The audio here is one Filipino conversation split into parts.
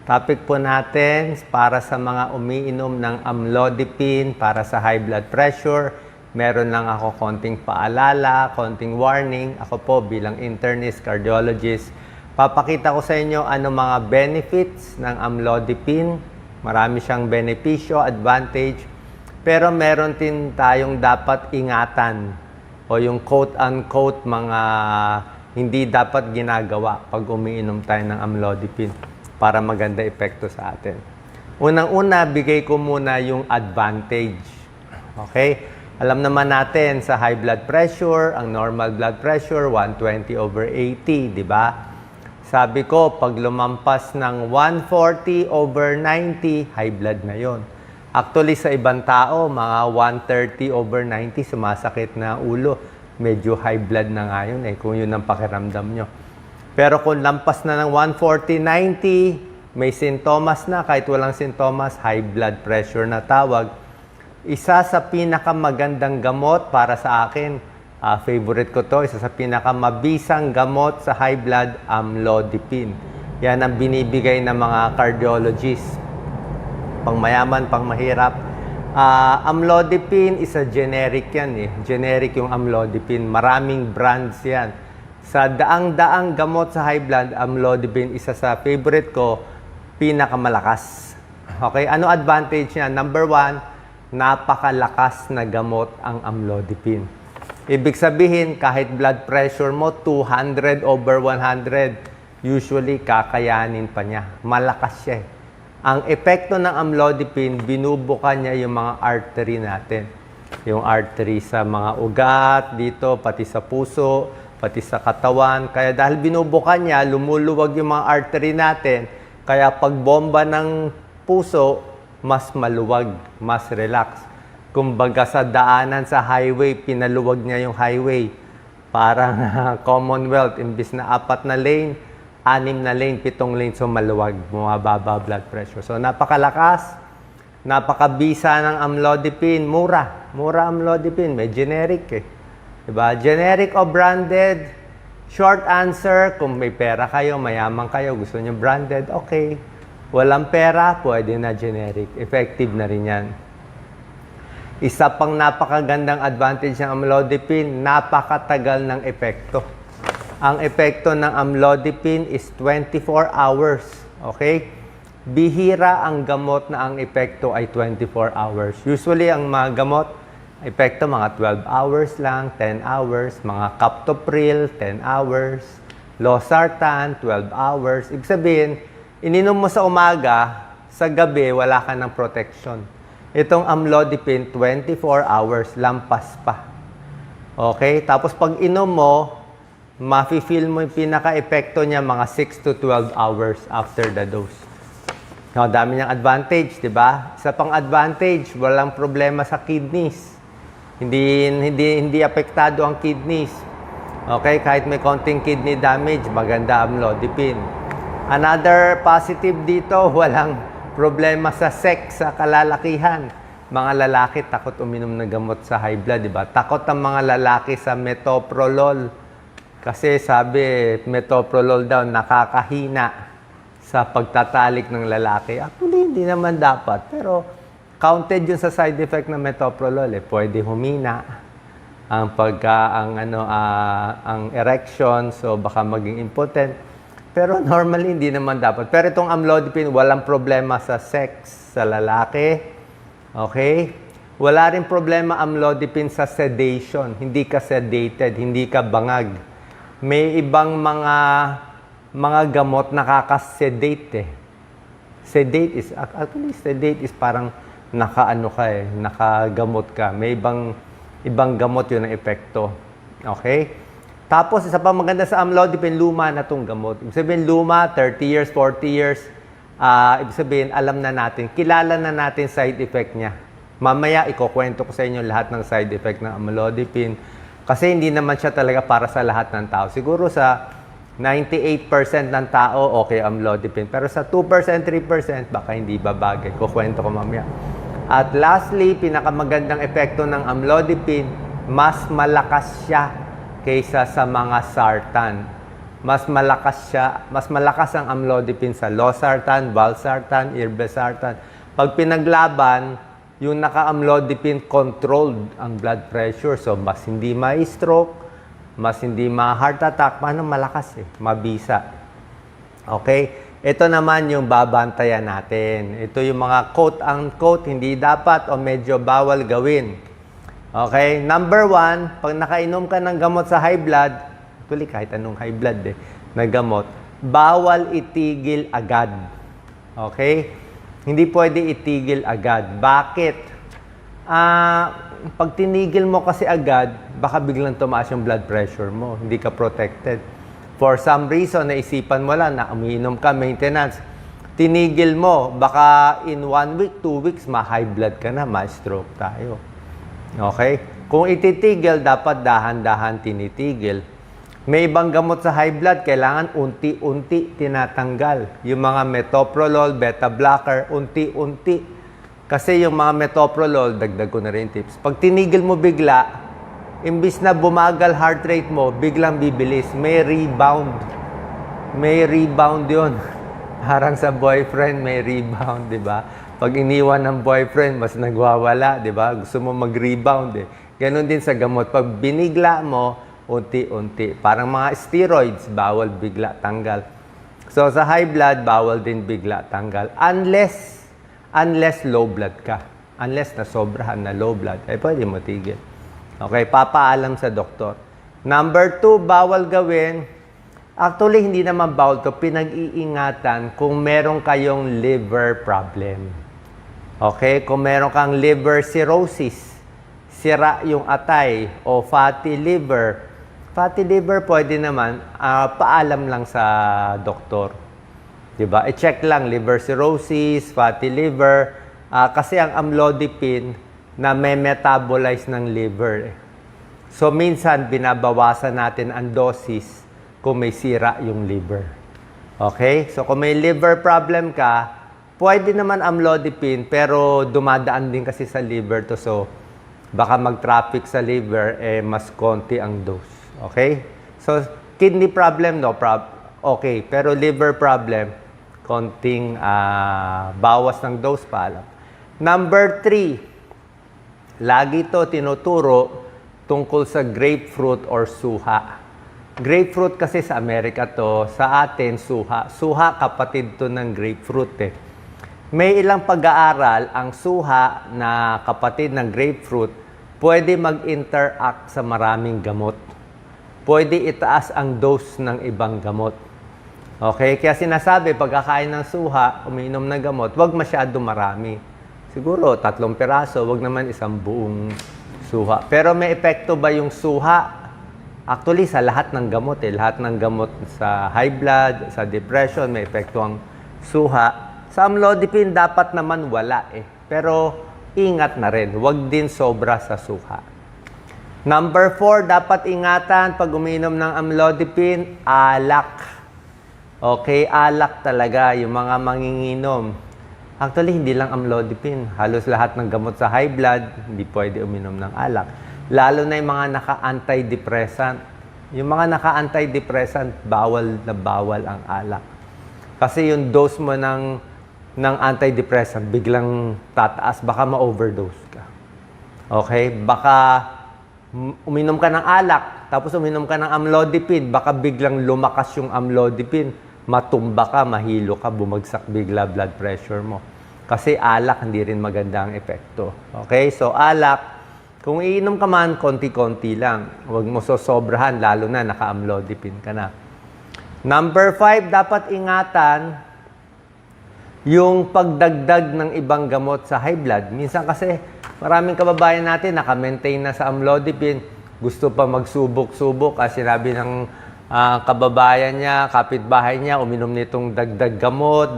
Topic po natin para sa mga umiinom ng amlodipine para sa high blood pressure. Meron lang ako konting paalala, konting warning. Ako po bilang internist, cardiologist, papakita ko sa inyo ano mga benefits ng amlodipine. Marami siyang benepisyo, advantage. Pero meron din tayong dapat ingatan o yung quote-unquote mga hindi dapat ginagawa pag umiinom tayo ng amlodipine para maganda epekto sa atin. Unang-una, bigay ko muna yung advantage. Okay? Alam naman natin sa high blood pressure, ang normal blood pressure, 120/80, di ba? Sabi ko, pag lumampas ng 140/90, high blood na yon. Actually, sa ibang tao, mga 130/90, sumasakit na ulo. Medyo high blood na nga yun kung yun ang pakiramdam nyo. Pero kung lampas na ng 140/90, may sintomas na, kahit walang sintomas, high blood pressure na tawag. Isa sa pinakamagandang gamot para sa akin, favorite ko to, isa sa pinakamabisang gamot sa high blood, amlodipine. Yan ang binibigay ng mga cardiologists. Pang mayaman, pang mahirap. Amlodipine is a generic yan Generic yung amlodipine. Maraming brands yan. Sa daang-daang gamot sa high blood, amlodipine, isa sa favorite ko, pinakamalakas. Okay, ano advantage niya? Number one, napakalakas na gamot ang amlodipine. Ibig sabihin, kahit blood pressure mo 200/100, usually kakayanin pa niya. Malakas siya Ang epekto ng amlodipine, binubuka niya yung mga artery natin. Yung artery sa mga ugat, dito, pati sa puso, pati sa katawan. Kaya dahil binubuka niya, lumuluwag yung mga artery natin. Kaya pag bomba ng puso, mas maluwag, mas relax. Kumbaga sa daanan sa highway, pinaluwag niya yung highway. Parang Commonwealth, imbis na 4 na lane, 6 na lane, 7 lane, so maluwag, bumababa blood pressure. So napakalakas, napakabisa ng amlodipine, mura. Mura amlodipine, may generic Diba? Generic o branded? Short answer, kung may pera kayo, mayaman kayo, gusto nyo branded, okay. Walang pera, pwede na generic. Effective na rin yan. Isa pang napakagandang advantage ng amlodipine, napakatagal ng epekto. Ang epekto ng amlodipine is 24 hours. Okay? Bihira ang gamot na ang epekto ay 24 hours. Usually, ang mga gamot, epekto mga 12 hours lang, 10 hours, mga captopril, 10 hours, losartan, 12 hours. Ibig sabihin, ininom mo sa umaga, sa gabi, wala ka ng protection. Itong amlodipine, 24 hours, lampas pa. Okay? Tapos pag inom mo, mafe-feel mo yung pinaka-epekto niya mga 6 to 12 hours after the dose. Now, dami niyang advantage, di ba? Isa pang advantage, walang problema sa kidneys. Hindi apektado ang kidneys. Okay, kahit may konting kidney damage, maganda amlodipine. Another positive dito, walang problema sa sex, sa kalalakihan. Mga lalaki takot uminom ng gamot sa high blood, di ba? Takot ang mga lalaki sa metoprolol. Kasi sabi, metoprolol daw nakakahina sa pagtatalik ng lalaki. Actually, hindi naman dapat. Pero counted yun sa side effect ng metoprolol. Pwede humina ang ang erection, so baka maging impotent. Pero normally, hindi naman dapat. Pero itong amlodipine, walang problema sa sex, sa lalaki. Okay? Wala rin problema amlodipine sa sedation. Hindi ka sedated, hindi ka bangag. May ibang mga gamot nakaka-sedate Sedate is parang nakagamot ka. May ibang gamot yun ang epekto. Okay? Tapos, isa pa maganda sa amlodipine, luma na itong gamot. Ibig sabihin, luma, 30 years, 40 years. Ibig sabihin, alam na natin, kilala na natin side effect niya. Mamaya, ikukwento ko sa inyo lahat ng side effect ng amlodipine. Kasi hindi naman siya talaga para sa lahat ng tao. Siguro sa 98% ng tao, okay, amlodipine. Pero sa 2%, 3%, baka hindi babagay. Kukwento ko mamaya. At lastly, pinakamagandang epekto ng amlodipine, mas malakas siya kaysa sa mga sartan. mas malakas ang amlodipine sa losartan, valsartan, irbesartan. Pag pinaglaban, yung naka-amlodipine controlled ang blood pressure. So, mas hindi ma-stroke, mas hindi ma-heart attack. Paano malakas mabisa. Okay? Ito naman yung babantayan natin. Ito yung mga quote-unquote, hindi dapat o medyo bawal gawin. Okay? Number 1, pag nakainom ka ng gamot sa high blood, actually kahit anong high blood na gamot, bawal itigil agad. Okay? Hindi pwede itigil agad. Bakit? Pag tinigil mo kasi agad, baka biglang tumaas yung blood pressure mo. Hindi ka protected. For some reason, naisipan mo lang na umiinom ka, maintenance. Tinigil mo, baka in 1 week, 2 weeks, ma-high blood ka na, ma-stroke tayo. Okay? Kung ititigil, dapat dahan-dahan tinitigil. May ibang gamot sa high blood, kailangan unti-unti tinatanggal. Yung mga metoprolol, beta blocker, unti-unti. Kasi yung mga metoprolol, dagdag ko na rin tips. Pag tinigil mo bigla, imbis na bumagal heart rate mo, biglang bibilis. May rebound. May rebound yun. Parang sa boyfriend, may rebound, di ba? Pag iniwan ng boyfriend, mas nagwawala, di ba? Gusto mo mag-rebound Ganon din sa gamot. Pag binigla mo, unti-unti. Parang mga steroids, bawal bigla tanggal. So, sa high blood, bawal din bigla tanggal. Unless low blood ka. Unless nasobrahan na low blood, ay pwede mo tigil. Okay, papaalam sa doktor. Number 2, bawal gawin. Actually, hindi naman bawal to. Pinag-iingatan kung meron kayong liver problem. Okay, kung meron kang liver cirrhosis, sira yung atay o fatty liver. Fatty liver pwede naman, paalam lang sa doktor. Diba? I-check lang liver cirrhosis, fatty liver, kasi ang amlodipine na may metabolize ng liver. So minsan binabawasan natin ang dosis kung may sira yung liver. Okay? So kung may liver problem ka, pwede naman amlodipine pero dumadaan din kasi sa liver to. So baka mag-traffic sa liver, mas konti ang dose. Okay? So, kidney problem, no problem. Okay. Pero liver problem, konting bawas ng dose paalam. Number 3, lagi to tinuturo tungkol sa grapefruit or suha. Grapefruit kasi sa Amerika to, sa atin, suha. Suha, kapatid to ng grapefruit May ilang pag-aaral, ang suha na kapatid ng grapefruit, pwede mag-interact sa maraming gamot. Pwede itaas ang dose ng ibang gamot. Okay? Kaya sinasabi, pagkakain ng suha, umiinom ng gamot, huwag masyado marami. Siguro, 3 piraso, huwag naman isang buong suha. Pero may epekto ba yung suha? Actually, sa lahat ng gamot Lahat ng gamot sa high blood, sa depression, may epekto ang suha. Sa amlodipine, dapat naman wala Pero, ingat na rin. Huwag din sobra sa suha. Number 4, dapat ingatan pag uminom ng amlodipine, alak. Okay, alak talaga, yung mga manginginom. Actually, hindi lang amlodipine. Halos lahat ng gamot sa high blood, hindi pwede uminom ng alak. Lalo na yung mga naka-antidepressant. Yung mga naka-antidepressant, bawal na bawal ang alak. Kasi yung dose mo ng antidepressant, biglang tataas, baka ma-overdose ka. Okay, baka uminom ka ng alak, tapos uminom ka ng amlodipine, baka biglang lumakas yung amlodipine, matumba ka, mahilo ka, bumagsak bigla blood pressure mo. Kasi alak, hindi rin maganda ang epekto. Okay? So, alak, kung iinom ka man, konti-konti lang. Huwag mo sosobrahan, lalo na naka-amlodipine ka na. Number 5, dapat ingatan yung pagdagdag ng ibang gamot sa high blood. Minsan kasi, maraming kababayan natin naka-maintain na sa amlodipine, gusto pa magsubok-subok. Kasi sinabi ng kababayan niya, kapitbahay niya, uminom nitong dagdag gamot.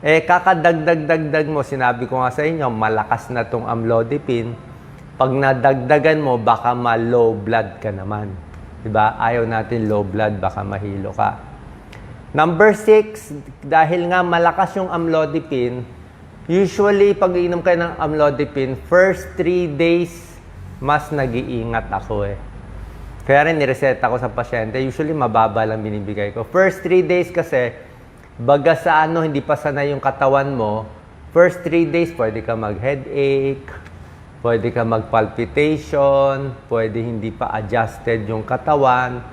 Kakadagdag mo, sinabi ko nga sa inyo, malakas na tong amlodipine. Pag nadagdagan mo, baka ma-low blood ka naman. Diba? Ayaw natin low blood, baka mahilo ka. Number 6, dahil nga malakas yung amlodipine, usually, pag iinom kayo ng amlodipine, first 3 days, mas nag-iingat ako Kaya rin nireseta ko sa pasyente, usually mababa lang binibigay ko. First 3 days kasi, baga sa ano, hindi pa sanay yung katawan mo, first 3 days, pwede ka mag-headache, pwede ka mag-palpitation, pwede hindi pa adjusted yung katawan,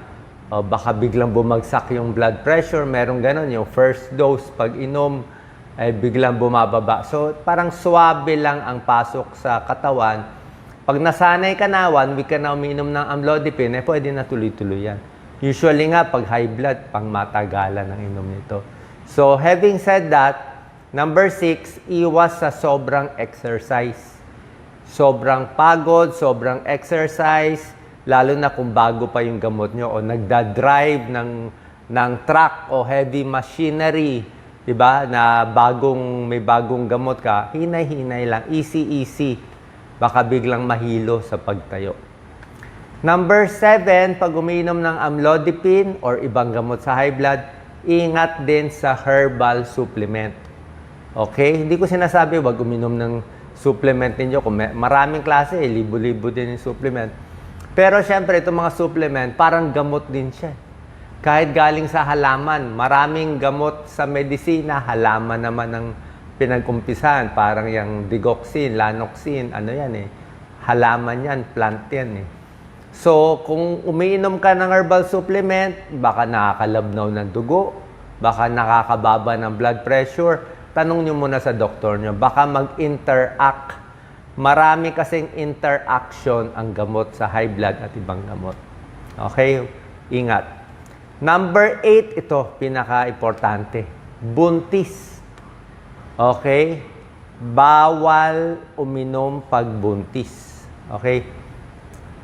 o baka biglang bumagsak yung blood pressure, merong ganon, yung first dose, pag inom, ay biglang bumababa. So, parang swabe lang ang pasok sa katawan. Pag nasanay ka na, 1 week ka na umiinom ng amlodipine, pwede na tuloy-tuloy yan. Usually nga, pag high blood, pang matagalan ang inom nito. So, having said that, number 6, iwas sa sobrang exercise. Sobrang pagod, sobrang exercise, lalo na kung bago pa yung gamot nyo o nagda-drive ng truck o heavy machinery, diba? Na may bagong gamot ka, hinay-hinay lang, easy-easy. Baka biglang mahilo sa pagtayo. Number 7, pag umiinom ng amlodipine or ibang gamot sa high blood, ingat din sa herbal supplement. Okay? Hindi ko sinasabi, wag uminom ng supplement ninyo. Kung maraming klase, libo-libo din yung supplement. Pero syempre, itong mga supplement, parang gamot din siya. Kahit galing sa halaman, maraming gamot sa medisina, halaman naman ng pinag-umpisahan, parang yung digoxin, lanoxin, ano yan eh. Halaman yan, plant yan eh. So, kung umiinom ka ng herbal supplement, baka nakakalabnaw ng dugo, baka nakakababa ng blood pressure, tanong nyo muna sa doktor nyo. Baka mag-interact. Marami kasing interaction ang gamot sa high blood at ibang gamot. Okay? Ingat. Number 8, ito, pinaka-importante. Buntis. Okay? Bawal uminom pag buntis. Okay?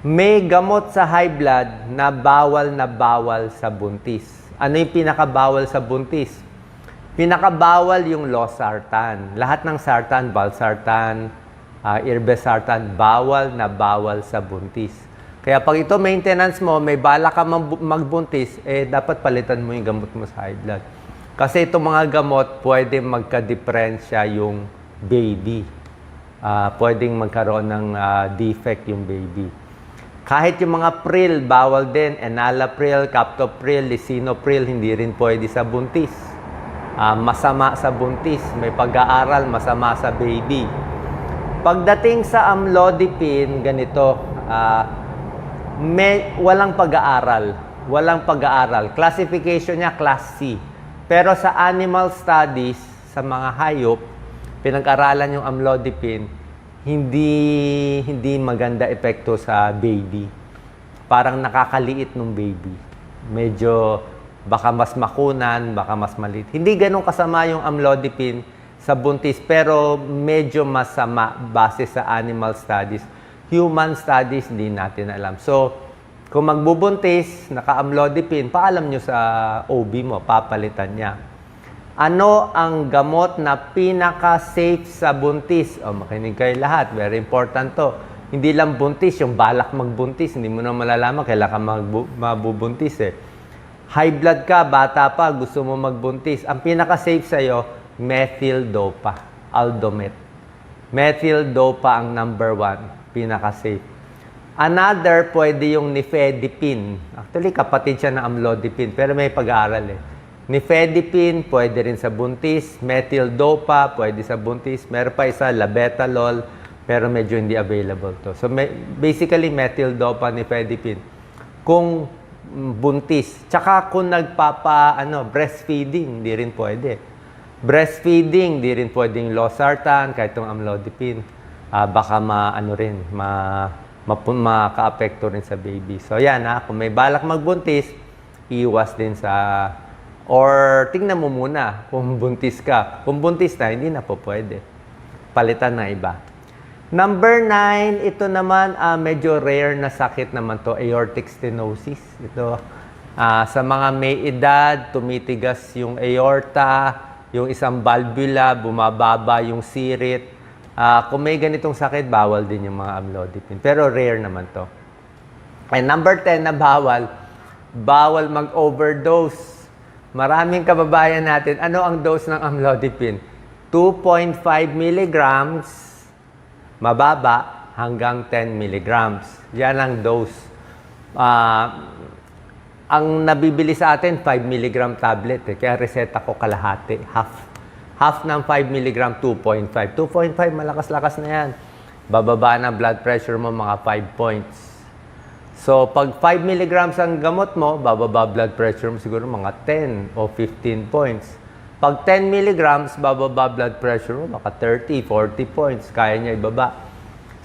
May gamot sa high blood na bawal sa buntis. Ano yung pinakabawal sa buntis? Pinakabawal yung losartan. Lahat ng sartan, valsartan, irbesartan, bawal sa buntis. Kaya pag ito maintenance mo, may bala ka magbuntis, dapat palitan mo yung gamot mo sa high blood. Kasi itong mga gamot, pwede magka-diferensya yung baby. Pwedeng magkaroon ng defect yung baby. Kahit yung mga pril, bawal din. Enalapril, captopril, lisinopril, hindi rin pwede sa buntis. Masama sa buntis. May pag-aaral, masama sa baby. Pagdating sa amlodipine, ganito, walang pag-aaral. Walang pag-aaral. Classification niya, class C. Pero sa animal studies, sa mga hayop, pinag-aralan yung amlodipine, hindi maganda epekto sa baby. Parang nakakaliit ng baby. Medyo baka mas makunan, baka mas maliit. Hindi ganun kasama yung amlodipine sa buntis, pero medyo masama base sa animal studies. Human studies, hindi natin alam. So, kung magbubuntis, naka-amlodipine, paalam nyo sa OB mo, papalitan niya. Ano ang gamot na pinaka-safe sa buntis? Makinig kayo lahat. Very important to. Hindi lang buntis, yung balak magbuntis. Hindi mo na malalaman, kailan ka mabubuntis eh. High blood ka, bata pa, gusto mo magbuntis. Ang pinaka-safe sa'yo, methyl dopa, Aldomet. Methyl dopa ang number 1, pinaka-safe. Another, pwede yung nifedipine. Actually, kapatid siya ng amlodipine, pero may pag-aaral eh. Nifedipine, pwede rin sa buntis. Methyl dopa, pwede sa buntis. Meron pa isa, labetalol, pero medyo hindi available to. So, basically, methyl dopa, nifedipine. Kung buntis. Tsaka kung breastfeeding, hindi rin pwede. Breastfeeding, hindi rin pwedeng losartan, kahit itong amlodipine. Baka maka-apekto rin sa baby. So, yan kung may balak magbuntis, iwas din or tingnan mo muna kung buntis ka. Kung buntis na, hindi na po pwede. Palitan na iba. Number 9, ito naman, medyo rare na sakit naman to, aortic stenosis. Ito, sa mga may edad, tumitigas yung aorta, yung isang valvula, bumababa yung sirit. Kung may ganitong sakit, bawal din yung mga amlodipine. Pero rare naman to. And number 10 na bawal mag-overdose. Maraming kababayan natin, ano ang dose ng amlodipine? 2.5 milligrams, mababa, hanggang 10 milligrams. Yan ang dose. Ah, ang nabibili sa atin, 5 milligram tablet. Kaya reseta ko kalahati. Half ng 5 milligram, 2.5. 2.5, malakas-lakas na yan. Bababa na blood pressure mo mga 5 points. So, pag 5 milligrams ang gamot mo, bababa blood pressure mo siguro mga 10 o 15 points. Pag 10 milligrams, bababa blood pressure mo baka 30, 40 points. Kaya niya ibaba.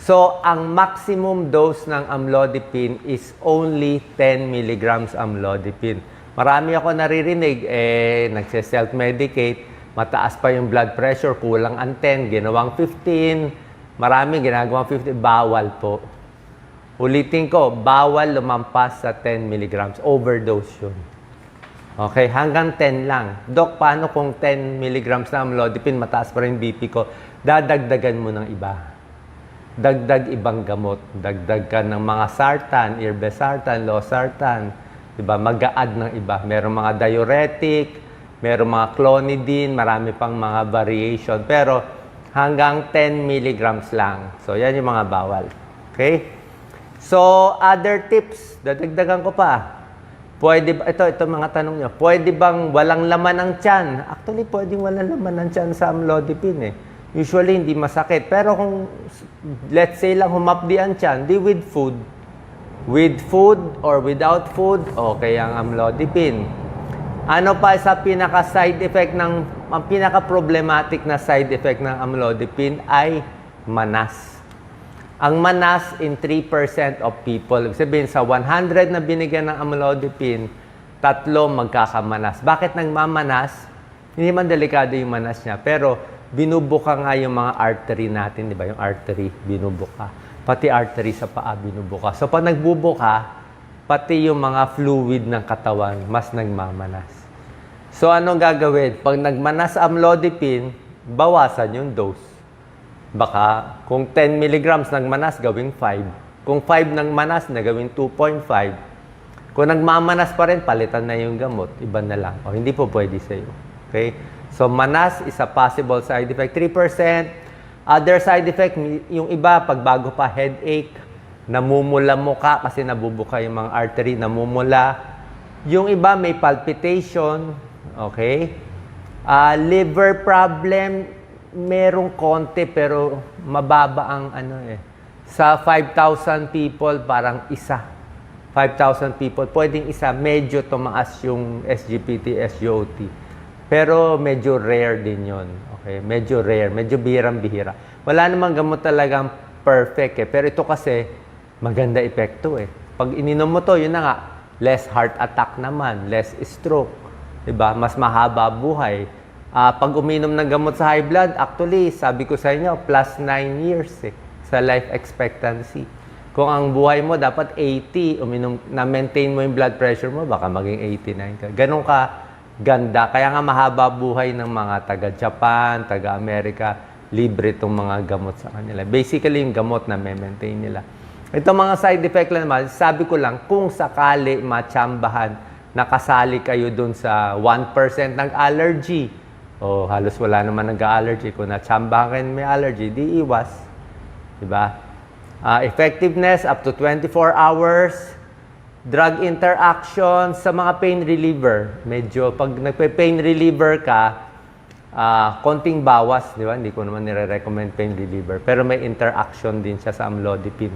So, ang maximum dose ng amlodipine is only 10 milligrams amlodipine. Marami ako naririnig, nagse-self-medicate, mataas pa yung blood pressure, kulang ang 10, ginawang 15, marami ginagawang 15, bawal po. Ulitin ko, bawal lumampas sa 10 milligrams, overdose yun. Okay, hanggang 10 lang. Dok, paano kung 10 milligrams na amlodipine, mataas pa rin BP ko, dadagdagan mo ng iba. Dagdag ibang gamot. Dagdag ka ng mga sartan, irbesartan, losartan. Diba? Mag-a-add ng iba. Merong mga diuretic, merong mga clonidine, marami pang mga variation. Pero hanggang 10 milligrams lang. So, yan yung mga bawal. Okay? So, other tips. Dadagdagan ko pa. Pwede ba, ito mga tanong nyo. Pwede bang walang laman ang tiyan? Actually, pwedeng walang laman ang tiyan sa amlodipine eh. Usually, hindi masakit. Pero kung, let's say lang, humapdi ang tiyan, di with food. With food or without food, okay ang amlodipine. Ano pa sa pinaka-side effect ng, ang pinaka-problematic na side effect ng amlodipine ay manas. Ang manas in 3% of people, ibig sabihin sa 100 na binigyan ng amlodipine, 3 magkakamanas. Bakit nagmamanas? Hindi man delikado yung manas niya, pero binubuka nga yung mga artery natin, di ba? Yung artery, binubuka. Pati artery sa paa, binubuka. So, pag nagbubuka, pati yung mga fluid ng katawan, mas nagmamanas. So, anong gagawin? Pag nagmanas amlodipine, bawasan yung dose. Baka, kung 10 milligrams nagmanas, gawing 5. Kung 5 nagmanas, na gawing 2.5. Kung nagmamanas pa rin, palitan na yung gamot. Iba na lang. O, hindi po pwede sa'yo. Okay? So, manas is a possible side effect. 3%. Other side effect, yung iba, pag bago pa headache, namumula mukha kasi nabubuka yung mga artery, namumula. Yung iba, may palpitation. Okay? Liver problem, merong konti pero mababa ang ano eh. Sa 5,000 people, parang isa. 5,000 people, pwedeng isa, medyo tumaas yung SGPT, SGOT. Pero medyo rare din yon. Okay? Medyo rare, medyo bihirang-bihira. Wala namang gamot talagang perfect eh. Pero ito kasi, maganda epekto eh. Pag ininom mo to, yun na nga, less heart attack naman, less stroke. Diba? Mas mahaba buhay. Pag uminom ng gamot sa high blood, actually, sabi ko sa inyo, plus 9 years eh, sa life expectancy. Kung ang buhay mo dapat 80, na-maintain mo yung blood pressure mo, baka maging 89 ka. Ganun ka ganda. Kaya nga mahaba buhay ng mga taga-Japan, taga-Amerika, libre itong mga gamot sa kanila. Basically, yung gamot na maintain nila. Itong mga side effect lang naman, sabi ko lang, kung sakali matsambahan, nakasali kayo dun sa 1% ng allergy, o halos wala naman nag-allergy, kung natsambahan kayo may allergy, di iwas. Diba? Effectiveness, up to 24 hours. Drug interaction sa mga pain reliever. Medyo, pag nagpe-pain reliever ka, konting bawas, di ba? Hindi ko naman nire-recommend pain reliever. Pero may interaction din siya sa amlodipine.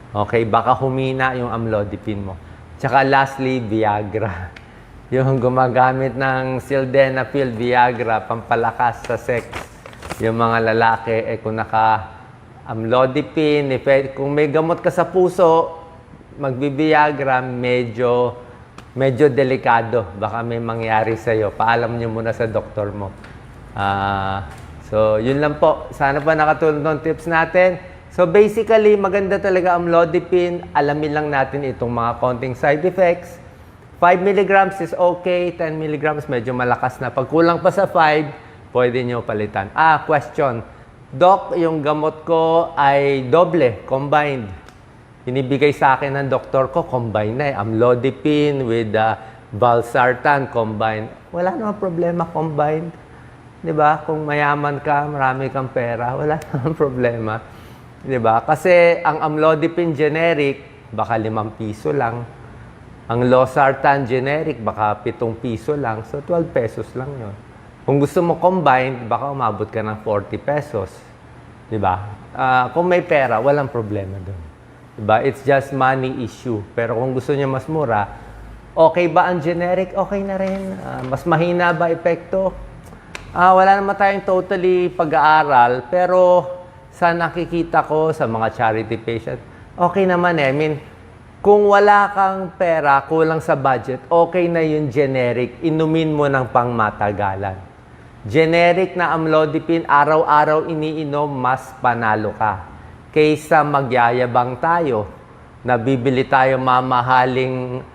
Okay? Baka humina yung amlodipine mo. Tsaka lastly, Viagra. Yung gumagamit ng sildenafil, Viagra, pampalakas sa sex. Yung mga lalaki, kung naka-amlodipine, kung may gamot ka sa puso, magbibiagra, medyo delikado. Baka may mangyari sa'yo. Paalam nyo muna sa doktor mo. So, yun lang po. Sana pa nakatulong ng tips natin. So, basically, maganda talaga amlodipine. Alamin lang natin itong mga konting side effects. 5 milligrams is okay. 10 milligrams, medyo malakas na. Pag kulang pa sa 5, pwede nyo palitan. Question. Doc, yung gamot ko ay doble, combined. Inibigay sa akin ng doktor ko, combine na eh. Amlodipine with valsartan, combine. Wala namang problema, combined. Di ba? Kung mayaman ka, marami kang pera, wala namang problema. Di ba? Kasi ang amlodipine generic, baka 5 piso lang. Ang losartan generic, baka 7 piso lang. So, 12 pesos lang yon. Kung gusto mo combined, baka umabot ka ng 40 pesos. Diba? Kung may pera, walang problema doon. Diba? It's just money issue. Pero kung gusto niya mas mura, okay ba ang generic? Okay na rin. Mas mahina ba epekto? Wala naman tayong totally pag-aaral. Pero sa nakikita ko sa mga charity patient, okay naman eh. I mean, kung wala kang pera, kulang sa budget, okay na yung generic. Inumin mo ng pangmatagalan. Generic na amlodipine, araw-araw iniinom, mas panalo ka. Kaysa magyayabang tayo, na bibili tayo mamahaling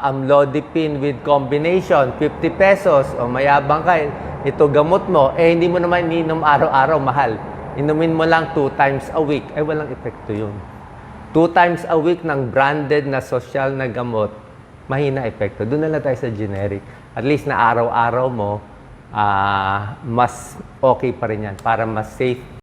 amlodipine with combination, 50 pesos, o mayabang ka, ito gamot mo, hindi mo naman iniinom araw-araw, mahal. Inumin mo lang 2 times a week, walang epekto yun. 2 times a week ng branded na social na gamot, mahina epekto. Doon na lang tayo sa generic. At least na araw-araw mo, mas okay pa rin yan para mas safe